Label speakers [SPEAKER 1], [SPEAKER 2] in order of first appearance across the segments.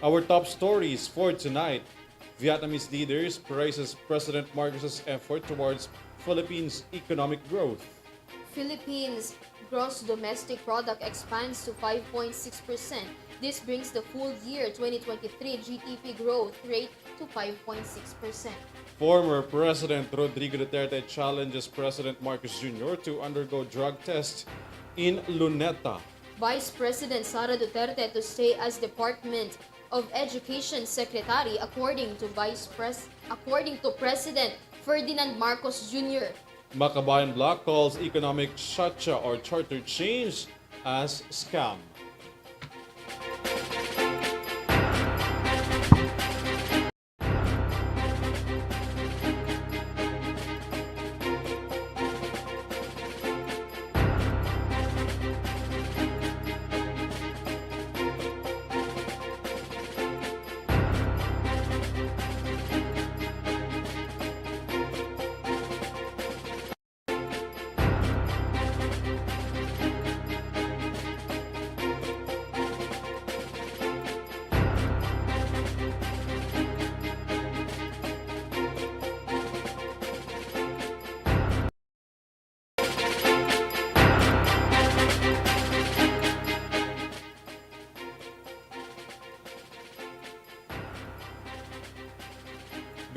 [SPEAKER 1] Our top stories for tonight: Vietnamese leaders praises President Marcos's effort towards Philippines' economic growth.
[SPEAKER 2] Philippines' gross domestic product expands to 5.6%. This brings the full year 2023 GDP growth rate to 5.6%.
[SPEAKER 1] Former President Rodrigo Duterte challenges President Marcos Jr. to undergo drug test in Luneta.
[SPEAKER 2] Vice President Sara Duterte to stay as Department of Education Secretary according to President Ferdinand Marcos Jr.
[SPEAKER 1] Makabayan Bloc calls economic shacha or charter change as scam.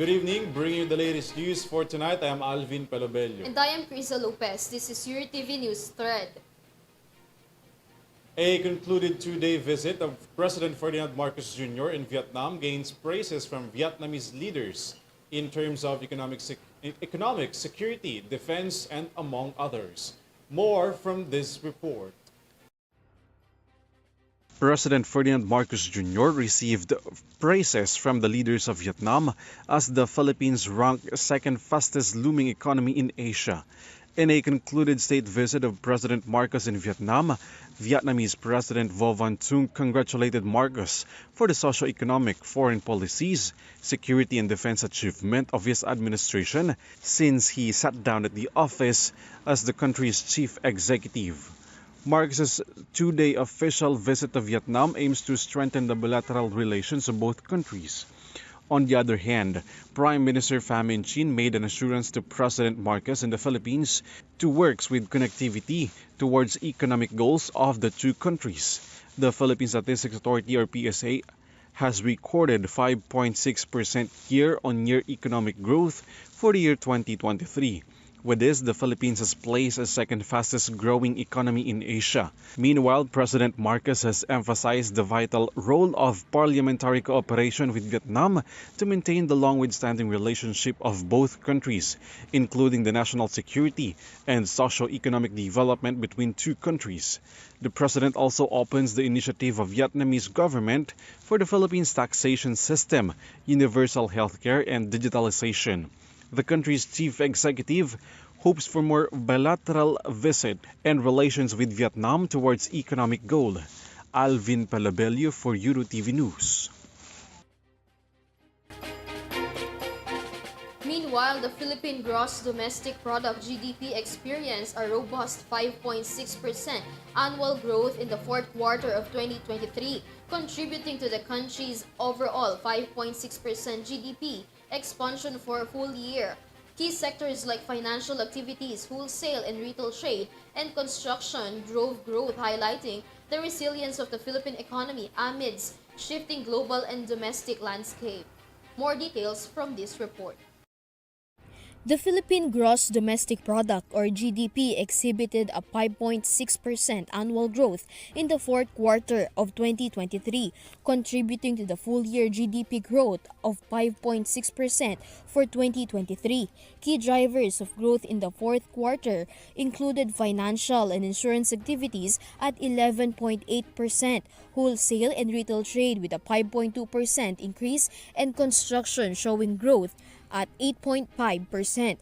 [SPEAKER 1] Good evening, bringing you the latest news for tonight. I am ALVIN PELOBELLO.
[SPEAKER 2] And I am KRIZZA Lopez. This is your TV News Thread.
[SPEAKER 1] A concluded two-day visit of President Ferdinand Marcos Jr. in Vietnam gains praises from Vietnamese leaders in terms of economic security, defense, and among others. More from this report. President Ferdinand Marcos Jr. received praises from the leaders of Vietnam as the Philippines ranked second fastest looming economy in Asia. In a concluded state visit of President Marcos in Vietnam, Vietnamese President Vo Van Tung congratulated Marcos for the socio-economic, foreign policies, security and defense achievement of his administration since he sat down at the office as the country's chief executive. Marcos's two-day official visit to Vietnam aims to strengthen the bilateral relations of both countries. On the other hand, Prime Minister Pham Minh Chinh made an assurance to President Marcos in the Philippines to work with connectivity towards economic goals of the two countries. The Philippine Statistics Authority or PSA has recorded 5.6% year-on-year economic growth for the year 2023. With this, the Philippines has placed as second fastest growing economy in Asia. Meanwhile, President Marcos has emphasized the vital role of parliamentary cooperation with Vietnam to maintain the long-withstanding relationship of both countries, including the national security and socio-economic development between two countries. The President also opens the initiative of Vietnamese government for the Philippines taxation system, universal healthcare, and digitalization. The country's chief executive hopes for more bilateral visit and relations with Vietnam towards economic goal. ALVIN PELOBELLO for EuroTV News.
[SPEAKER 2] Meanwhile, the Philippine gross domestic product GDP experienced a robust 5.6% annual growth in the fourth quarter of 2023, contributing to the country's overall 5.6% GDP expansion for a full year. Key sectors like financial activities, wholesale and retail trade, and construction drove growth, highlighting the resilience of the Philippine economy amidst shifting global and domestic landscape. More details from this report.
[SPEAKER 3] The Philippine Gross Domestic Product or GDP exhibited a 5.6% annual growth in the fourth quarter of 2023, contributing to the full-year GDP growth of 5.6% for 2023. Key drivers of growth in the fourth quarter included financial and insurance activities at 11.8%, wholesale and retail trade with a 5.2% increase, and construction showing growth at 8.5%.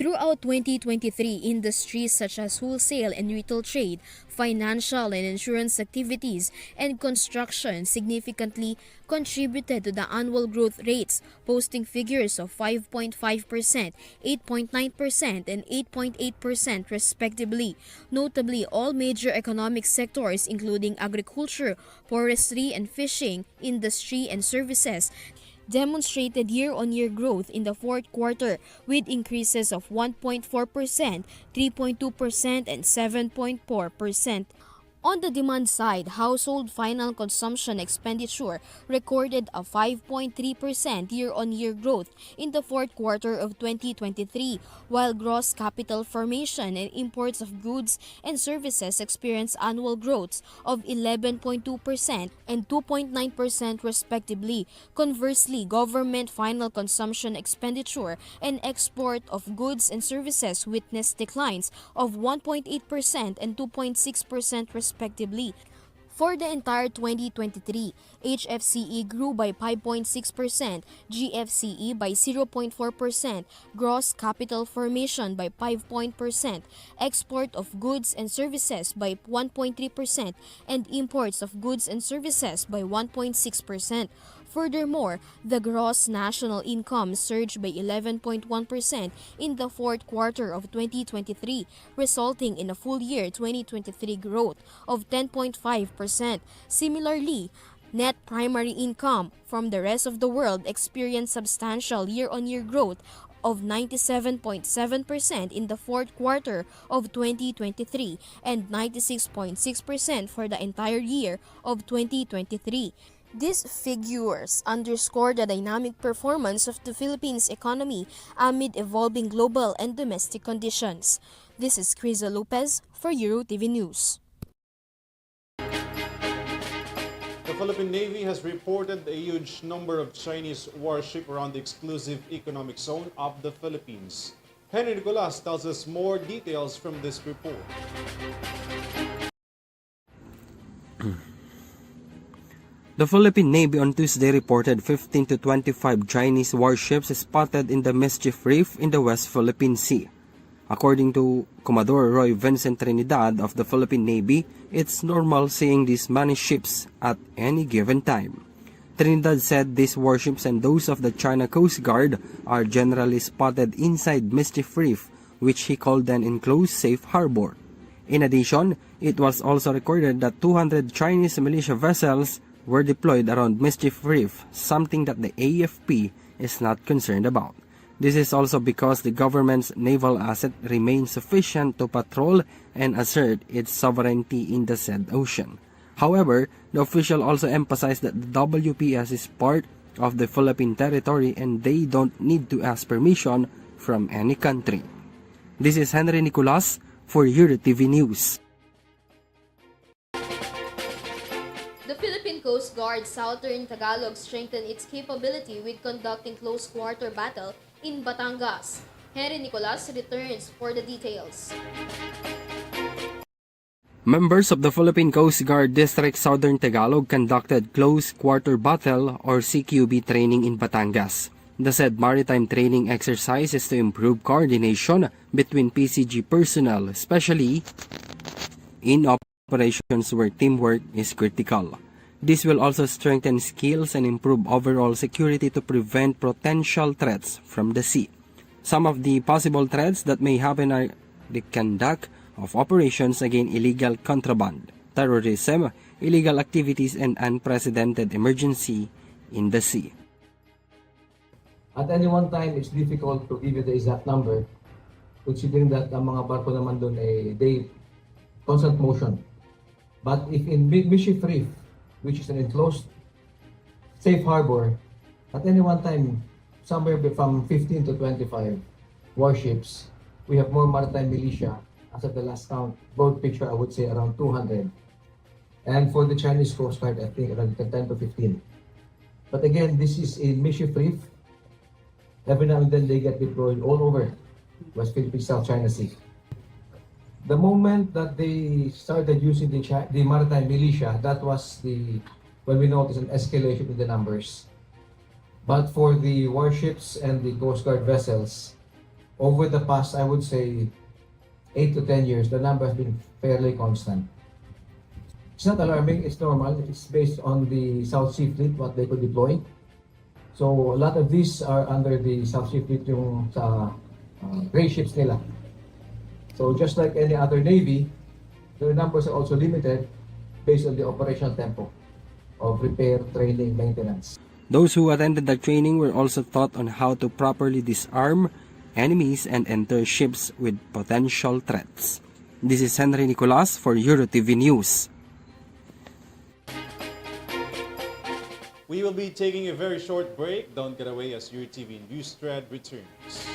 [SPEAKER 3] Throughout 2023, industries such as wholesale and retail trade, financial and insurance activities, and construction significantly contributed to the annual growth rates, posting figures of 5.5%, 8.9%, and 8.8% respectively. Notably, all major economic sectors including agriculture, forestry and fishing, industry and services demonstrated year-on-year growth in the fourth quarter with increases of 1.4%, 3.2%, and 7.4%. On the demand side, household final consumption expenditure recorded a 5.3% year-on-year growth in the fourth quarter of 2023, while gross capital formation and imports of goods and services experienced annual growths of 11.2% and 2.9% respectively. Conversely, government final consumption expenditure and export of goods and services witnessed declines of 1.8% and 2.6% respectively. For the entire 2023, HFCE grew by 5.6%, GFCE by 0.4%, gross capital formation by 5%, export of goods and services by 1.3%, and imports of goods and services by 1.6%. Furthermore, the gross national income surged by 11.1% in the fourth quarter of 2023, resulting in a full year 2023 growth of 10.5%. Similarly, net primary income from the rest of the world experienced substantial year-on-year growth of 97.7% in the fourth quarter of 2023 and 96.6% for the entire year of 2023. These figures underscore the dynamic performance of the Philippines economy amid evolving global and domestic conditions. This is KRIZZA Lopez for EuroTV News.
[SPEAKER 1] The Philippine Navy has reported a huge number of Chinese warships around the exclusive economic zone of the Philippines. Henry Nicolas tells us more details from this report.
[SPEAKER 4] The Philippine Navy on Tuesday reported 15 to 25 Chinese warships spotted in the Mischief Reef in the West Philippine Sea. According to Commodore Roy Vincent Trinidad of the Philippine Navy, it's normal seeing these many ships at any given time. Trinidad said these warships and those of the China Coast Guard are generally spotted inside Mischief Reef, which he called an enclosed safe harbor. In addition, it was also recorded that 200 Chinese militia vessels were deployed around Mischief Reef, something that the AFP is not concerned about. This is also because the government's naval asset remains sufficient to patrol and assert its sovereignty in the said ocean. However, the official also emphasized that the WPS is part of the Philippine territory and they don't need to ask permission from any country. This is Henry Nicolas for EuroTV News.
[SPEAKER 2] The Philippine Coast Guard Southern Tagalog strengthened its capability with conducting close-quarter battle in Batangas. Henry Nicolas returns for the details.
[SPEAKER 4] Members of the Philippine Coast Guard District Southern Tagalog conducted close-quarter battle or CQB training in Batangas. The said maritime training exercise is to improve coordination between PCG personnel, especially in operations where teamwork is critical. This will also strengthen skills and improve overall security to prevent potential threats from the sea. Some of the possible threats that may happen are the conduct of operations against illegal contraband, terrorism, illegal activities, and unprecedented emergency in the sea.
[SPEAKER 5] At any one time, it's difficult to give you the exact number, considering that ang mga barko naman doon ay they constant motion. But if in Mischief Reef, which is an enclosed safe harbor, at any one time, somewhere from 15 to 25 warships, we have more maritime militia. As of the last count, broad picture, I would say around 200. And for the Chinese Coast Guard, I think around 10 to 15. But again, this is in Mischief Reef. Every now and then they get deployed all over West Philippine South China Sea. The moment that they started using the maritime militia, that was when we noticed an escalation in the numbers. But for the warships and the Coast Guard vessels, over the past, I would say, 8 to 10 years, the number has been fairly constant. It's not alarming, it's normal. It's based on the South Sea Fleet, what they could deploy. So a lot of these are under the South Sea Fleet yung sa gray ships nila. So just like any other Navy, their numbers are also limited based on the operational tempo of repair, training, maintenance.
[SPEAKER 4] Those who attended the training were also taught on how to properly disarm enemies and enter ships with potential threats. This is Henry Nicolas for EuroTV News.
[SPEAKER 1] We will be taking a very short break. Don't get away as EuroTV News Thread returns.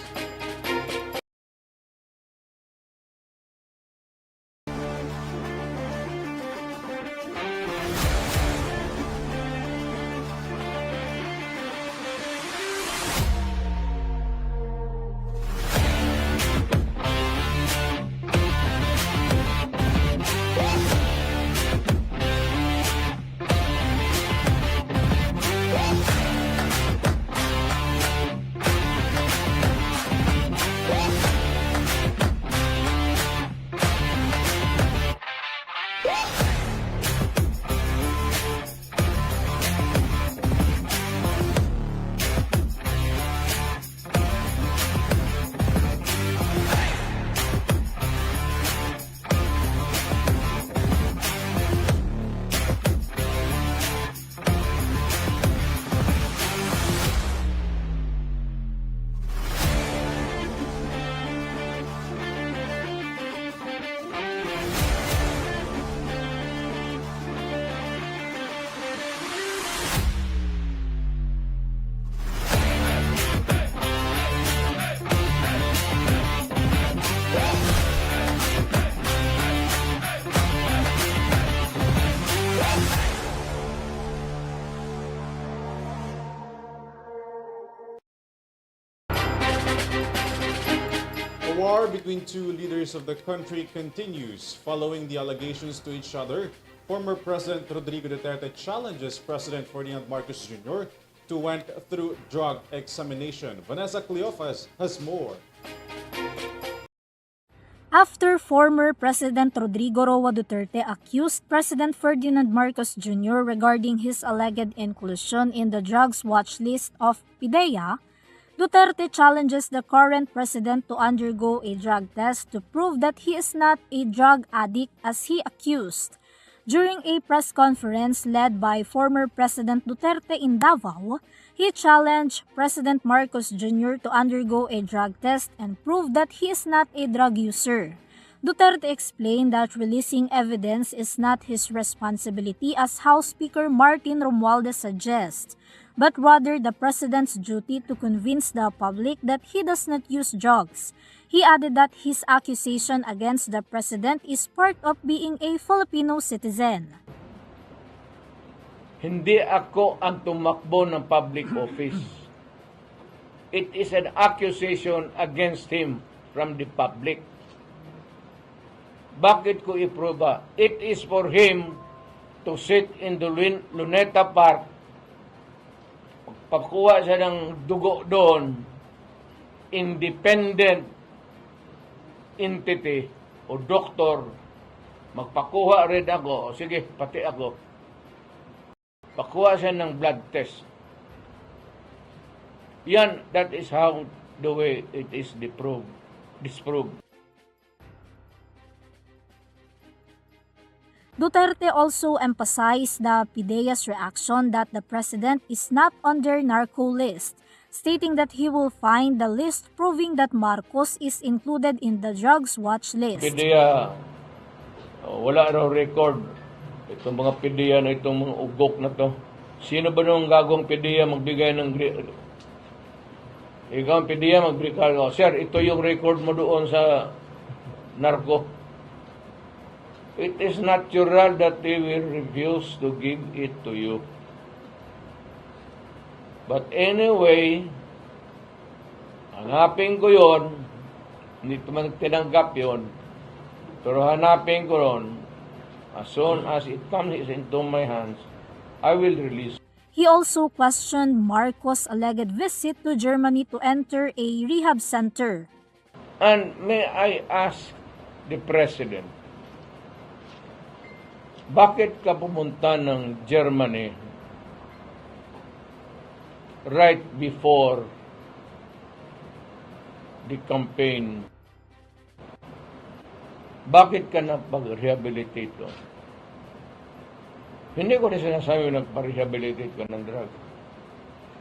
[SPEAKER 1] The war between two leaders of the country continues. Following the allegations to each other, former President Rodrigo Duterte challenges President Ferdinand Marcos Jr. to went through drug examination. Vanessa Cleofas has more.
[SPEAKER 6] After former President Rodrigo Roa Duterte accused President Ferdinand Marcos Jr. regarding his alleged inclusion in the drugs watch list of PDEA, Duterte challenges the current president to undergo a drug test to prove that he is not a drug addict as he accused. During a press conference led by former President Duterte in Davao, he challenged President Marcos Jr. to undergo a drug test and prove that he is not a drug user. Duterte explained that releasing evidence is not his responsibility as House Speaker Martin Romualdez suggests, but rather the president's duty to convince the public that he does not use drugs. He added that his accusation against the president is part of being a Filipino citizen.
[SPEAKER 7] Hindi ako ang tumakbo ng public office. It is an accusation against him from the public. Bakit ko iproba? It is for him to sit in the Luneta Park, pagkuha siya ng dugo doon, independent entity o doktor, magpakuha rin ako, o sige, pati ako, pakuha siya ng blood test. Yan, that is how the way it is disproved.
[SPEAKER 6] Duterte also emphasized the PDEA's reaction that the president is not on their narco list, stating that he will find the list proving that Marcos is included in the drugs watch list.
[SPEAKER 7] PDEA, wala raw record. Itong mga PDEA na itong mga ugok na to. Sino ba nung gagawang PDEA magbigay ng... Ikaw ang PDEA magbigay. Sir, ito yung record mo doon sa narco. It is natural that they will refuse to give it to you. But anyway, hanapin ko yon, hindi ko man tinanggap yon, pero hanapin ko ron, as soon as it comes into my hands, I will release.
[SPEAKER 6] He also questioned Marcos' alleged visit to Germany to enter a rehab center.
[SPEAKER 7] And may I ask the President, bakit ka pumunta ng Germany right before the campaign? Bakit ka napag-rehabilitate doon? Hindi ko rin sinasabi nagpa-rehabilitate ka ng drug.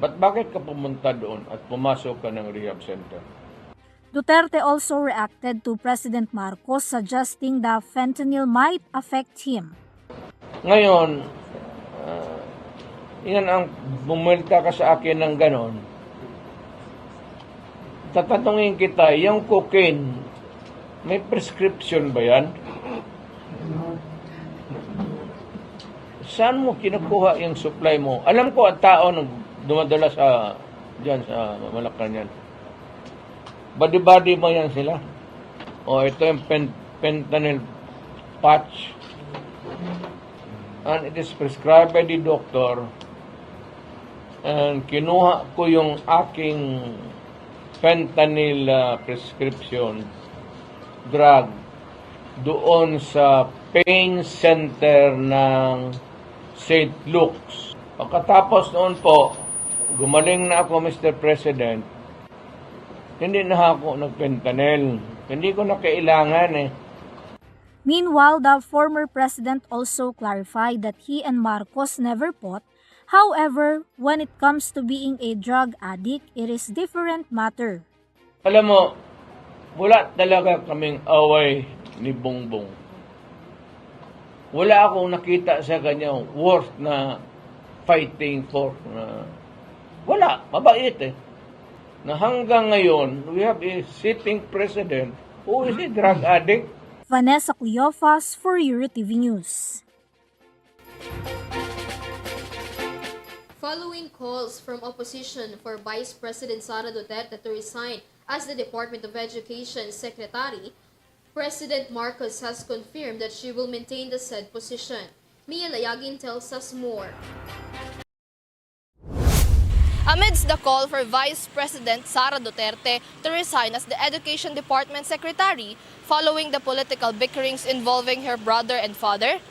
[SPEAKER 7] But bakit ka pumunta doon at pumasok ka ng rehab center?
[SPEAKER 6] Duterte also reacted to President Marcos suggesting that fentanyl might affect him.
[SPEAKER 7] Ngayon, yan ang bumulta ka sa akin ng ganon. Tatanungin kita, yung cocaine, may prescription ba yan? Saan mo kinukuha yung supply mo? Alam ko ang tao nung dumadala sa diyan sa Malacanang. Body-body mo yan sila. O ito yung fentanyl patch. And it is prescribed by the doctor. And kinuha ko yung aking fentanyl prescription drug doon sa pain center ng St. Luke's. Pagkatapos noon po, gumaling na ako, Mr. President. Hindi na ako nag-fentanyl. Hindi ko na kailangan eh.
[SPEAKER 6] Meanwhile, the former president also clarified that he and Marcos never fought. However, when it comes to being a drug addict, it is different matter.
[SPEAKER 7] Alam mo, wala talaga kaming away ni Bongbong. Wala akong nakita sa kanya worth na fighting for. Wala, mabait eh. Na hanggang ngayon, we have a sitting president who is a drug addict.
[SPEAKER 6] Vanessa Cleofas for EuroTV News.
[SPEAKER 2] Following calls from opposition for Vice President Sara Duterte to resign as the Department of Education Secretary, President Marcos has confirmed that she will maintain the said position. Mia Layagin tells us more.
[SPEAKER 3] Amidst the call for Vice President Sara Duterte to resign as the Education Department Secretary following the political bickerings involving her brother and father,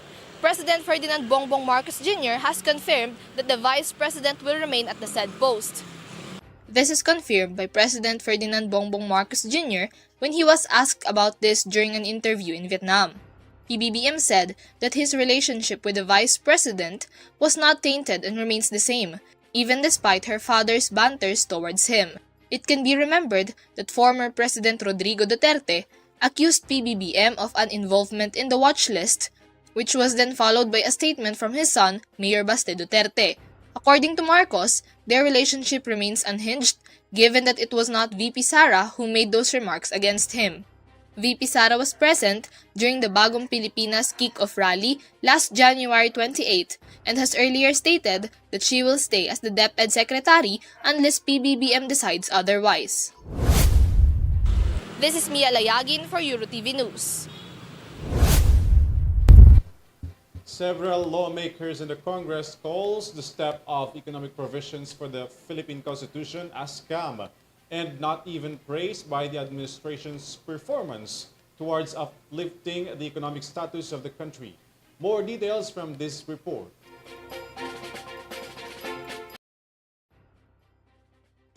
[SPEAKER 3] President Ferdinand Bongbong Marcos Jr. has confirmed that the Vice President will remain at the said post. This is confirmed by President Ferdinand Bongbong Marcos Jr. when he was asked about this during an interview in Vietnam. PBBM said that his relationship with the Vice President was not tainted and remains the same, even despite her father's banters towards him. It can be remembered that former President Rodrigo Duterte accused PBBM of an involvement in the watch list, which was then followed by a statement from his son, Mayor Baste Duterte. According to Marcos, their relationship remains unhinged given that it was not VP Sara who made those remarks against him. VP Sara was present during the Bagong Pilipinas kick-off rally last January 28 and has earlier stated that she will stay as the DepEd Secretary unless PBBM decides otherwise. This is Mia Layagin for EuroTV News.
[SPEAKER 1] Several lawmakers in the Congress calls the step of economic provisions for the Philippine Constitution as scam and not even praised by the administration's performance towards uplifting the economic status of the country. More details from this report.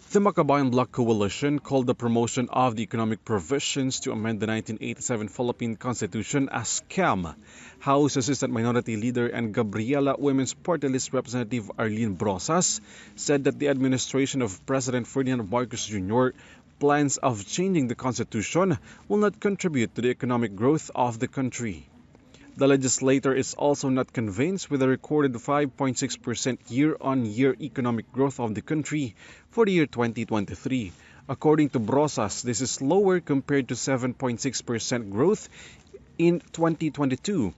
[SPEAKER 1] The Makabayan Bloc Coalition called the promotion of the economic provisions to amend the 1987 Philippine Constitution as scam. House Assistant Minority Leader and Gabriela Women's Party List Representative Arlene Brosas said that the administration of President Ferdinand Marcos Jr. plans of changing the Constitution will not contribute to the economic growth of the country. The legislator is also not convinced with the recorded 5.6% year-on-year economic growth of the country for the year 2023. According to Brosas, this is lower compared to 7.6% growth in 2022.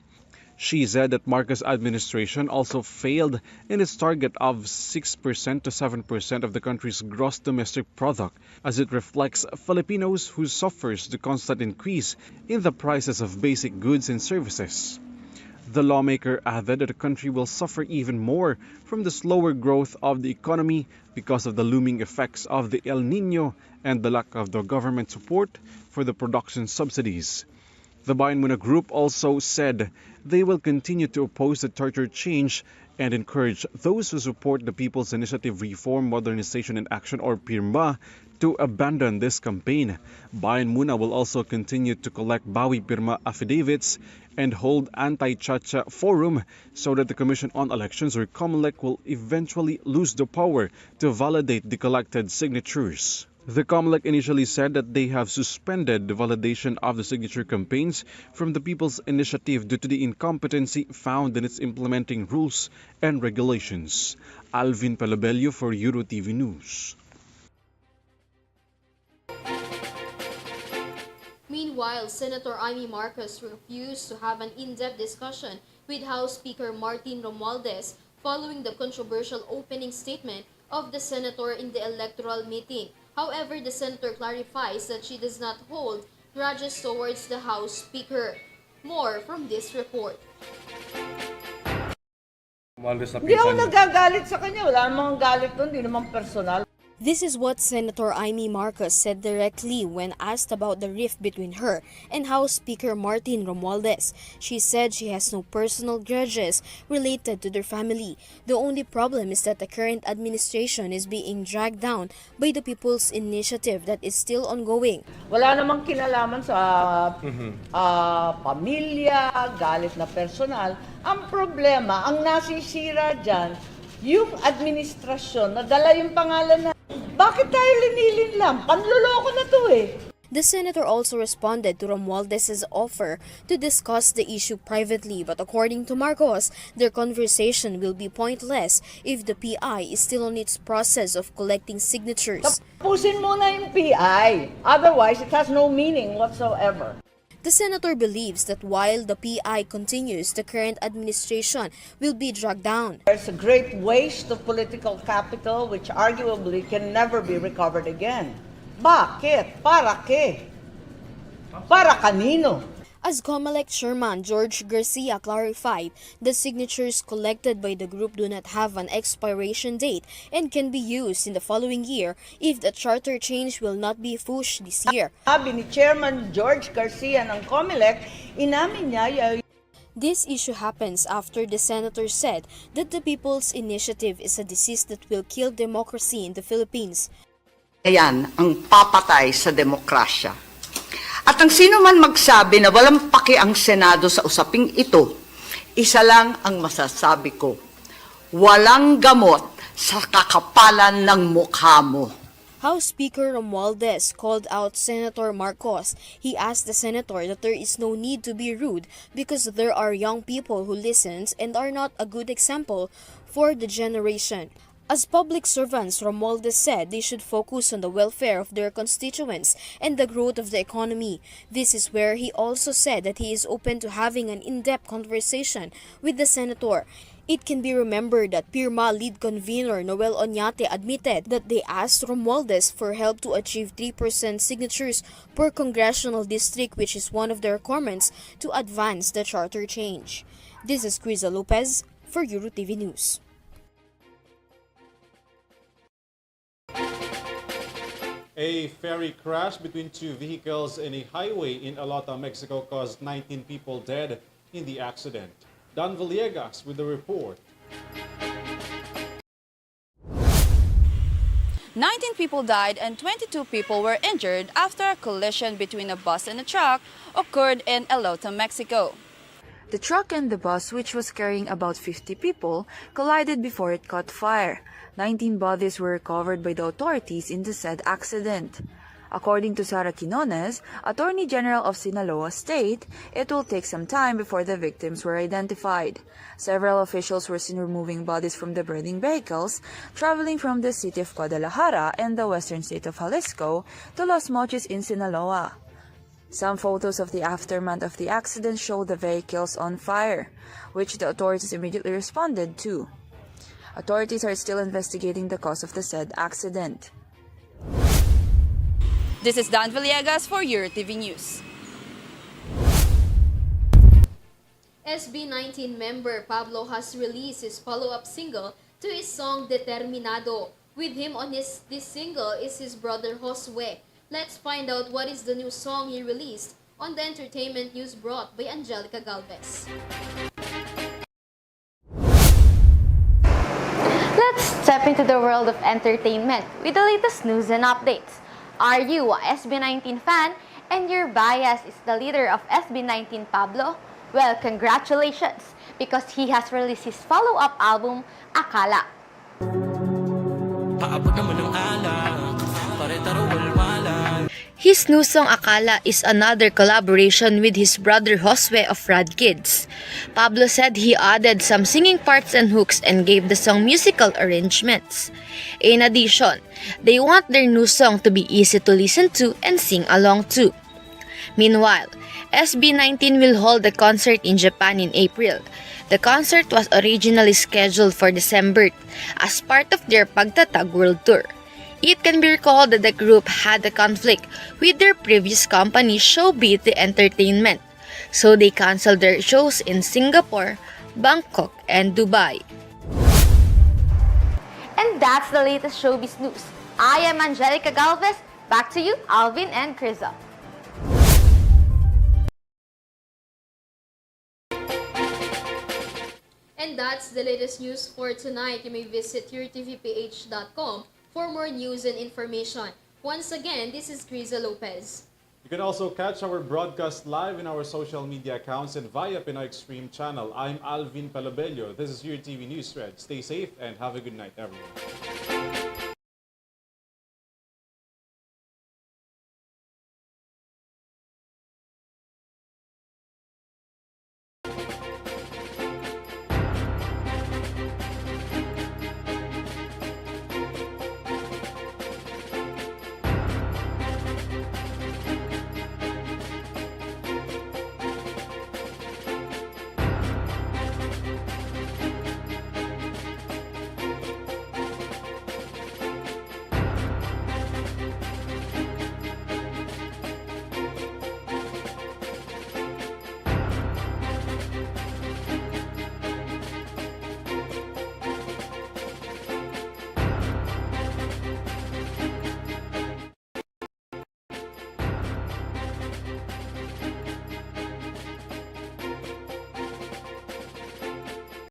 [SPEAKER 1] She said that Marcos' administration also failed in its target of 6% to 7% of the country's gross domestic product, as it reflects Filipinos who suffers the constant increase in the prices of basic goods and services. The lawmaker added that the country will suffer even more from the slower growth of the economy because of the looming effects of the El Nino and the lack of the government support for the production subsidies. The Bayan Muna Group also said they will continue to oppose the charter change and encourage those who support the People's Initiative Reform, Modernization and Action or PIRMA to abandon this campaign. Bayan Muna will also continue to collect Bawi Pirma affidavits and hold anti-Chacha forum so that the Commission on Elections or COMELEC will eventually lose the power to validate the collected signatures. The COMELEC initially said that they have suspended the validation of the signature campaigns from the People's Initiative due to the incompetency found in its implementing rules and regulations. ALVIN PELOBELLO for EuroTV News.
[SPEAKER 2] Meanwhile, Senator Amy Marcos refused to have an in-depth discussion with House Speaker Martin Romualdez following the controversial opening statement of the senator in the electoral meeting. However, the senator clarifies that she does not hold grudges towards the House Speaker. More from this report.
[SPEAKER 8] Hindi ako nagagalit sa kanya. Wala namang galit doon. Hindi naman personal.
[SPEAKER 3] This is what Senator Amy Marcos said directly when asked about the rift between her and House Speaker Martin Romualdez. She said she has no personal grudges related to their family. The only problem is that the current administration is being dragged down by the People's Initiative that is still ongoing.
[SPEAKER 8] Wala namang kinalaman sa pamilya, galit na personal. Ang problema, ang nasisira dyan, yung administrasyon, nadala yung pangalan na, bakit tayo linilin lang? Panloloko na to eh.
[SPEAKER 3] The senator also responded to Romualdez's offer to discuss the issue privately, but according to Marcos, their conversation will be pointless if the PI is still on its process of collecting signatures.
[SPEAKER 8] Tapusin muna yung PI. Otherwise, it has no meaning whatsoever.
[SPEAKER 3] The senator believes that while the PI continues, the current administration will be dragged down.
[SPEAKER 8] There's a great waste of political capital which arguably can never be recovered again. Bakit? Para ke? Para kanino?
[SPEAKER 3] As COMELEC Chairman George Garcia clarified, the signatures collected by the group do not have an expiration date and can be used in the following year if the charter change will not be pushed this year.
[SPEAKER 8] Sabi ni Chairman George Garcia ng COMELEC, inamin niya
[SPEAKER 3] This issue happens after the senator said that the People's Initiative is a disease that will kill democracy in the Philippines.
[SPEAKER 9] Ayan ang papatay sa demokrasya. At ang sino man magsabi na walang paki ang Senado sa usaping ito, isa lang ang masasabi ko, walang gamot sa kakapalan ng mukha mo.
[SPEAKER 3] House Speaker Romualdez called out Senator Marcos. He asked the senator that there is no need to be rude because there are young people who listen and are not a good example for the generation. As public servants, Romualdez said they should focus on the welfare of their constituents and the growth of the economy. This is where he also said that he is open to having an in-depth conversation with the senator. It can be remembered that PIRMA lead convener Noel Oñate admitted that they asked Romualdez for help to achieve 3% signatures per congressional district, which is one of the requirements to advance the charter change. This is KRIZZA Lopez for EuroTV News.
[SPEAKER 1] A ferry crash between two vehicles in a highway in Alota, Mexico caused 19 people dead in the accident. Don Villegas with the report.
[SPEAKER 10] 19 people died and 22 people were injured after a collision between a bus and a truck occurred in Alota, Mexico.
[SPEAKER 11] The truck and the bus, which was carrying about 50 people, collided before it caught fire. 19 bodies were recovered by the authorities in the said accident. According to Sara Quinones, Attorney General of Sinaloa State, it will take some time before the victims were identified. Several officials were seen removing bodies from the burning vehicles, traveling from the city of Guadalajara and the western state of Jalisco to Los Mochis in Sinaloa. Some photos of the aftermath of the accident show the vehicles on fire, which the authorities immediately responded to. Authorities are still investigating the cause of the said accident.
[SPEAKER 10] This is Don Villegas for EuroTV News.
[SPEAKER 2] SB19 member Pablo has released his follow-up single to his song Determinado. With him on this single is his brother Josue. Let's find out what is the new song he released on the entertainment news brought by Angelica Galvez.
[SPEAKER 12] Let's step into the world of entertainment with the latest news and updates. Are you a SB19 fan and your bias is the leader of SB19 Pablo? Well, congratulations, because he has released his follow-up album, Akala.
[SPEAKER 3] His new song Akala is another collaboration with his brother Josue of Rad Kids. Pablo said he added some singing parts and hooks and gave the song musical arrangements. In addition, they want their new song to be easy to listen to and sing along to. Meanwhile, SB19 will hold a concert in Japan in April. The concert was originally scheduled for December as part of their Pagtatag World Tour. It can be recalled that the group had a conflict with their previous company Showbiz Entertainment, so they canceled their shows in Singapore, Bangkok, and Dubai.
[SPEAKER 12] And that's the latest showbiz news. I am Angelica Galvez. Back to you, Alvin and KRIZZA.
[SPEAKER 2] And that's the latest news for tonight. You may visit yourtvph.com for more news and information. Once again, this is KRIZZA Lopez.
[SPEAKER 1] You can also catch our broadcast live in our social media accounts and via Pinoy Extreme channel. I'm ALVIN PELOBELLO. This is your TV News Thread. Stay safe and have a good night, everyone.